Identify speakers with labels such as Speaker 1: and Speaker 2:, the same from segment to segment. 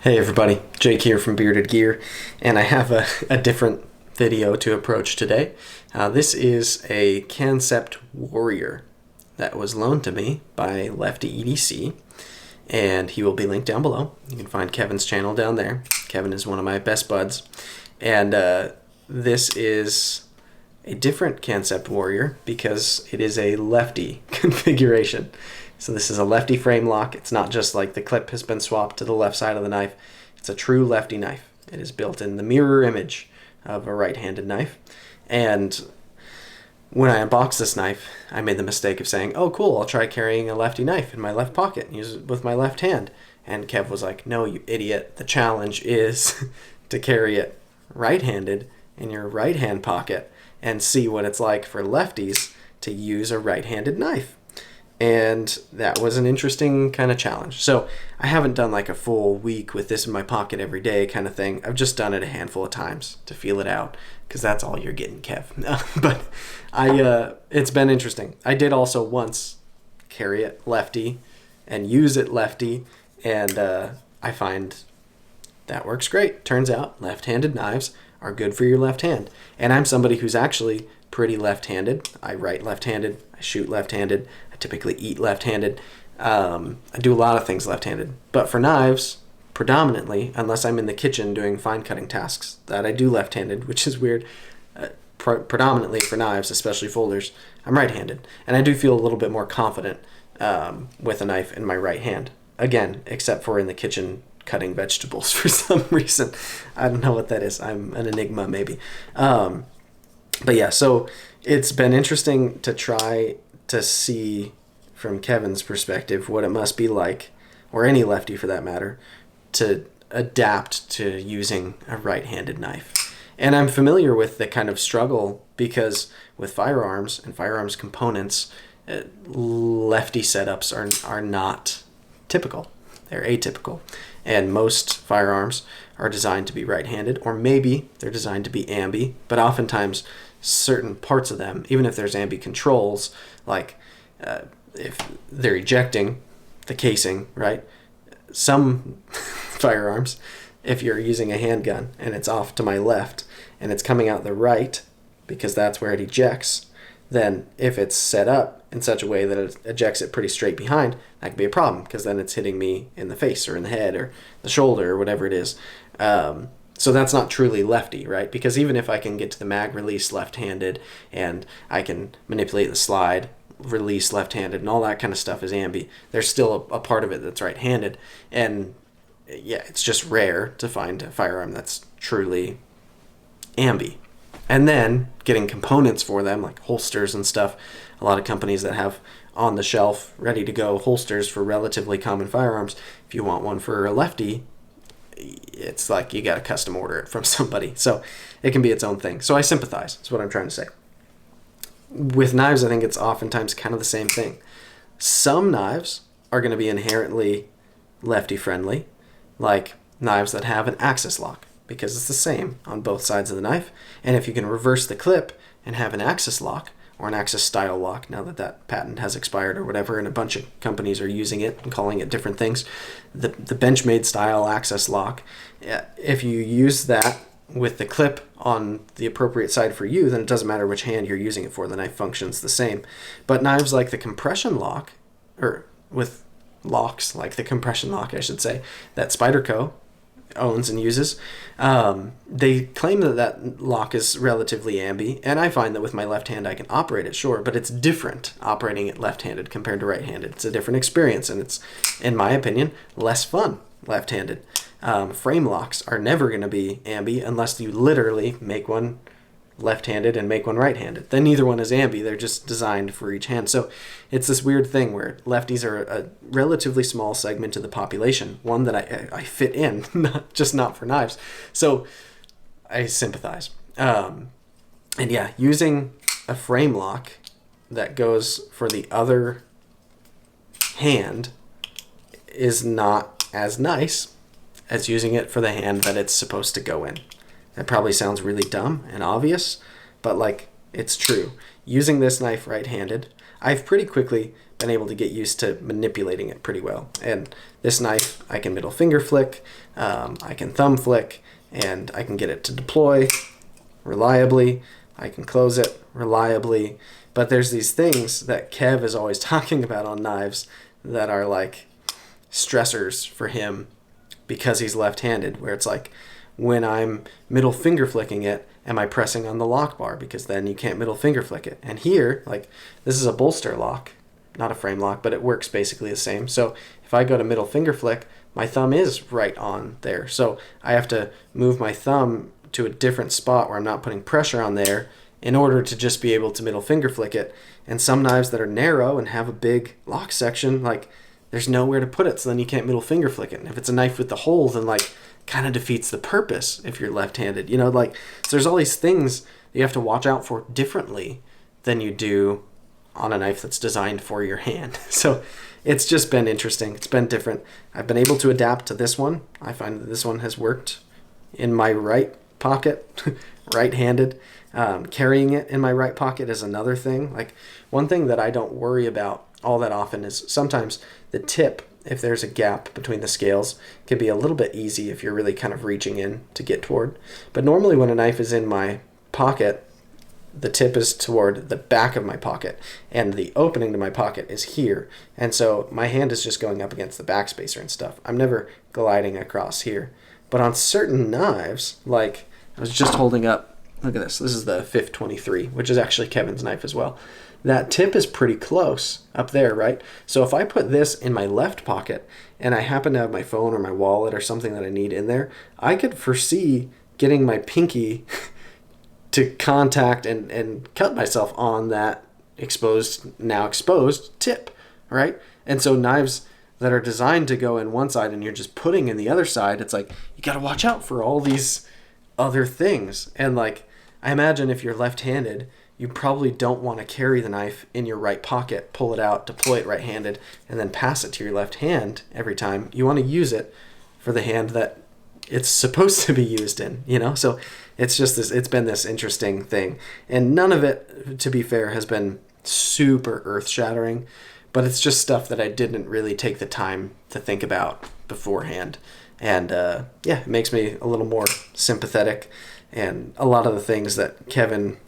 Speaker 1: Hey everybody, Jake here from Bearded Gear, and I have a different video to approach today. This is a Kansept Warrior that was loaned to me by LeftyEDC, and he will be linked down below. You can find Kevin's channel down there. Kevin is one of my best buds, and this is a different Kansept Warrior because it is a lefty configuration. So this is a lefty frame lock. It's not just like the clip has been swapped to the left side of the knife. It's a true lefty knife. It is built in the mirror image of a right-handed knife. And when I unboxed this knife, I made the mistake of saying, oh cool, I'll try carrying a lefty knife in my left pocket and use it with my left hand. And Kev was like, no, you idiot. The challenge is to carry it right-handed in your right hand pocket and see what it's like for lefties to use a right-handed knife. And that was an interesting kind of challenge. So I haven't done like a full week with this in my pocket every day kind of thing. I've just done it a handful of times to feel it out because that's all you're getting, Kev. But it's been interesting. I did also once carry it lefty and use it lefty, and I find that works great. Turns out left-handed knives are good for your left hand. And I'm somebody who's actually pretty left-handed. I write left-handed, I shoot left-handed, I typically eat left-handed. I do a lot of things left-handed. But for knives, predominantly, unless I'm in the kitchen doing fine cutting tasks, that I do left-handed, which is weird. Predominantly for knives, especially folders, I'm right-handed. And I do feel a little bit more confident with a knife in my right hand. Again, except for in the kitchen cutting vegetables for some reason. I don't know what that is. I'm an enigma maybe. But yeah, so it's been interesting to try to see from Kevin's perspective what it must be like, or any lefty for that matter, to adapt to using a right-handed knife. And I'm familiar with the kind of struggle because with firearms and firearms components, lefty setups are not typical. They're atypical. And most firearms are designed to be right-handed, or maybe they're designed to be ambi, but oftentimes certain parts of them, even if there's ambi controls, like if they're ejecting the casing, right? Some firearms, if you're using a handgun and it's off to my left and it's coming out the right because that's where it ejects, then if it's set up in such a way that it ejects it pretty straight behind, that could be a problem because then it's hitting me in the face or in the head or the shoulder or whatever it is. So that's not truly lefty, right? Because even if I can get to the mag release left-handed and I can manipulate the slide, release left-handed, and all that kind of stuff is ambi, there's still a part of it that's right-handed. And yeah, it's just rare to find a firearm that's truly ambi. And then getting components for them, like holsters and stuff. A lot of companies that have on the shelf, ready to go holsters for relatively common firearms. If you want one for a lefty, it's like you got to custom order it from somebody. So it can be its own thing. So I sympathize, is what I'm trying to say. With knives, I think it's oftentimes kind of the same thing. Some knives are going to be inherently lefty friendly, like knives that have an axis lock, because it's the same on both sides of the knife. And if you can reverse the clip and have an axis lock, or an axis style lock, now that that patent has expired or whatever, and a bunch of companies are using it and calling it different things, the Benchmade style axis lock, if you use that with the clip on the appropriate side for you, then it doesn't matter which hand you're using it for, the knife functions the same. But knives like the compression lock, or with locks like the compression lock, I should say, that Spyderco owns and uses, they claim that that lock is relatively ambi, and I find that with my left hand I can operate it, sure, but it's different operating it left-handed compared to right-handed. It's a different experience, and it's, in my opinion, less fun left-handed. Frame locks are never going to be ambi unless you literally make one left-handed and make one right-handed. Then neither one is ambi, they're just designed for each hand. So it's this weird thing where lefties are a relatively small segment of the population, one that I fit in, not for knives. So I sympathize. And yeah, using a frame lock that goes for the other hand is not as nice as using it for the hand that it's supposed to go in. That probably sounds really dumb and obvious, but like, it's true. Using this knife right-handed, I've pretty quickly been able to get used to manipulating it pretty well. And this knife, I can middle finger flick, I can thumb flick, and I can get it to deploy reliably. I can close it reliably. But there's these things that Kev is always talking about on knives that are like stressors for him because he's left-handed, where it's like, when I'm middle finger flicking it, am I pressing on the lock bar? Because then you can't middle finger flick it. And here, like, this is a bolster lock, not a frame lock, but it works basically the same. So if I go to middle finger flick, my thumb is right on there. So I have to move my thumb to a different spot where I'm not putting pressure on there in order to just be able to middle finger flick it. And some knives that are narrow and have a big lock section, like, there's nowhere to put it, so then you can't middle finger flick it. And if it's a knife with the hole, then like kind of defeats the purpose if you're left-handed. You know, like, so there's all these things you have to watch out for differently than you do on a knife that's designed for your hand. So it's just been interesting. It's been different. I've been able to adapt to this one. I find that this one has worked in my right pocket, right-handed. Carrying it in my right pocket is another thing. Like, one thing that I don't worry about all that often is sometimes the tip, if there's a gap between the scales, can be a little bit easy if you're really kind of reaching in to get toward. But normally when a knife is in my pocket, the tip is toward the back of my pocket and the opening to my pocket is here. And so my hand is just going up against the backspacer and stuff. I'm never gliding across here. But on certain knives, like I was just holding up, look at this. This is the 523, which is actually Kevin's knife as well. That tip is pretty close up there, right? So if I put this in my left pocket and I happen to have my phone or my wallet or something that I need in there, I could foresee getting my pinky to contact and cut myself on that now exposed tip, right? And so knives that are designed to go in one side and you're just putting in the other side, it's like, you got to watch out for all these other things. And like, I imagine if you're left-handed, you probably don't want to carry the knife in your right pocket, pull it out, deploy it right-handed, and then pass it to your left hand every time. You want to use it for the hand that it's supposed to be used in, you know? So it's just this, it's been this interesting thing. And none of it, to be fair, has been super earth-shattering, but it's just stuff that I didn't really take the time to think about beforehand. And yeah, it makes me a little more sympathetic. And a lot of the things that Kevin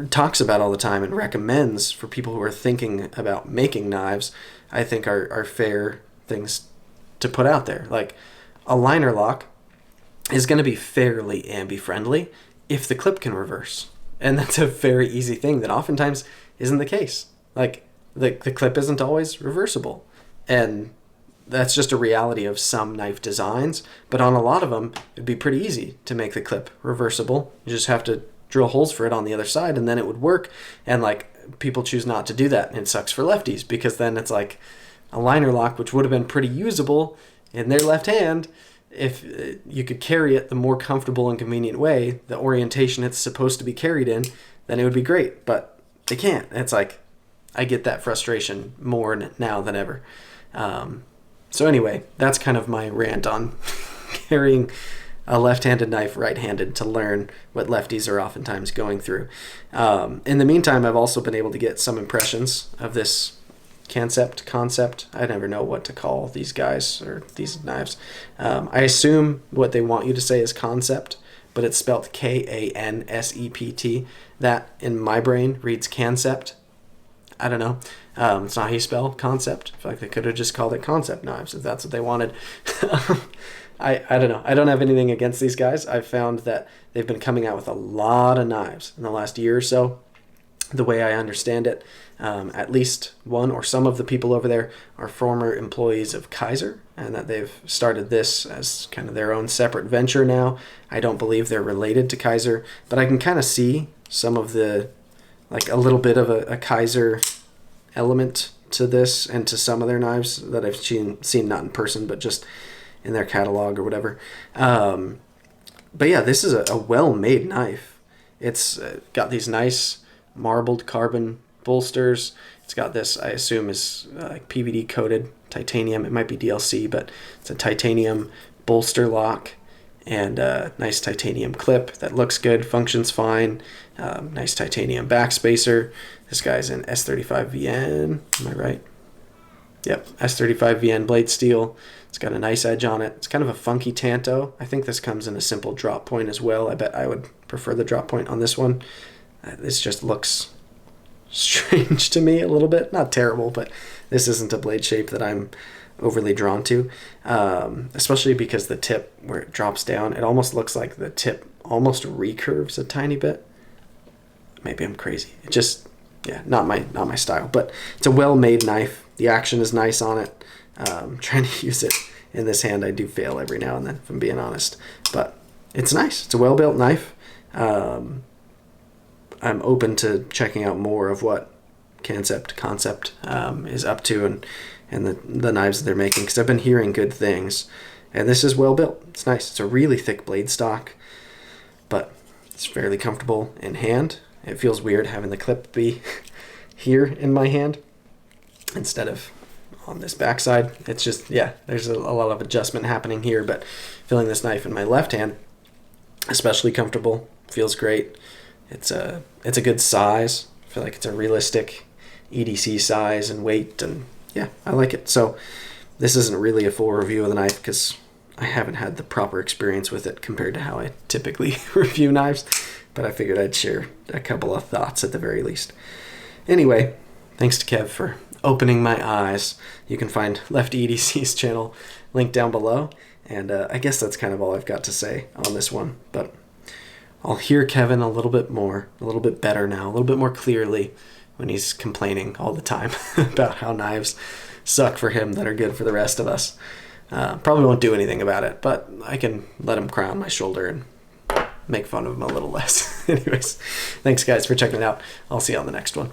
Speaker 1: talks about all the time and recommends for people who are thinking about making knives, I think are fair things to put out there. Like, a liner lock is going to be fairly ambi-friendly if the clip can reverse. And that's a very easy thing that oftentimes isn't the case. Like, the clip isn't always reversible. And that's just a reality of some knife designs. But on a lot of them, it'd be pretty easy to make the clip reversible. You just have to drill holes for it on the other side and then it would work. And like, people choose not to do that, and it sucks for lefties because then it's like a liner lock, which would have been pretty usable in their left hand if you could carry it the more comfortable and convenient way, the orientation it's supposed to be carried in, then it would be great. But they can't. It's like, I get that frustration more now than ever. So anyway, that's kind of my rant on carrying a left-handed knife right-handed to learn what lefties are oftentimes going through. In the meantime, I've also been able to get some impressions of this Kansept. I never know what to call these guys or these knives. I assume what they want you to say is Kansept, but it's spelled Kansept. That, in my brain, reads Kansept. I don't know. It's not how you spell concept. I feel like they could have just called it Kansept knives if that's what they wanted. I don't know. I don't have anything against these guys. I've found that they've been coming out with a lot of knives in the last year or so. The way I understand it, at least one or some of the people over there are former employees of Kaiser, and that they've started this as kind of their own separate venture now. I don't believe they're related to Kaiser, but I can kind of see some of the, like a little bit of a Kaiser element to this and to some of their knives that I've seen not in person, but just in their catalog or whatever. But yeah, this is a well-made knife. It's got these nice marbled carbon bolsters. It's got this, I assume, is PVD coated titanium. It might be DLC, but it's a titanium bolster lock. and nice titanium clip that looks good, functions fine. Nice titanium backspacer. This guy's in S35VN, am I right? Yep, S35VN blade steel. It's got a nice edge on it. It's kind of a funky tanto. I think this comes in a simple drop point as well. I bet I would prefer the drop point on this one. This just looks strange to me a little bit. Not terrible, but this isn't a blade shape that I'm overly drawn to, especially because the tip, where it drops down, it almost looks like the tip almost recurves a tiny bit. Maybe I'm crazy. It just, yeah, not my style, but it's a well-made knife. The action is nice on it. Trying to use it in this hand, I do fail every now and then, if I'm being honest, but it's nice. It's a well-built knife. I'm open to checking out more of what Kansept is up to, and the knives that they're making, because I've been hearing good things, and this is well built. It's nice. It's a really thick blade stock, but it's fairly comfortable in hand. It feels weird having the clip be here in my hand instead of on this backside. It's just, yeah, there's a lot of adjustment happening here, but feeling this knife in my left hand, especially comfortable, feels great. It's a good size. I feel like it's a realistic EDC size and weight, and yeah, I like it. So this isn't really a full review of the knife because I haven't had the proper experience with it compared to how I typically review knives, but I figured I'd share a couple of thoughts at the very least. Anyway, thanks to Kev for opening my eyes. You can find LeftyEDC's channel linked down below, and I guess that's kind of all I've got to say on this one, but I'll hear Kevin a little bit more, a little bit better now, a little bit more clearly when he's complaining all the time about how knives suck for him that are good for the rest of us. Probably won't do anything about it, but I can let him cry on my shoulder and make fun of him a little less. Anyways, thanks guys for checking it out. I'll see you on the next one.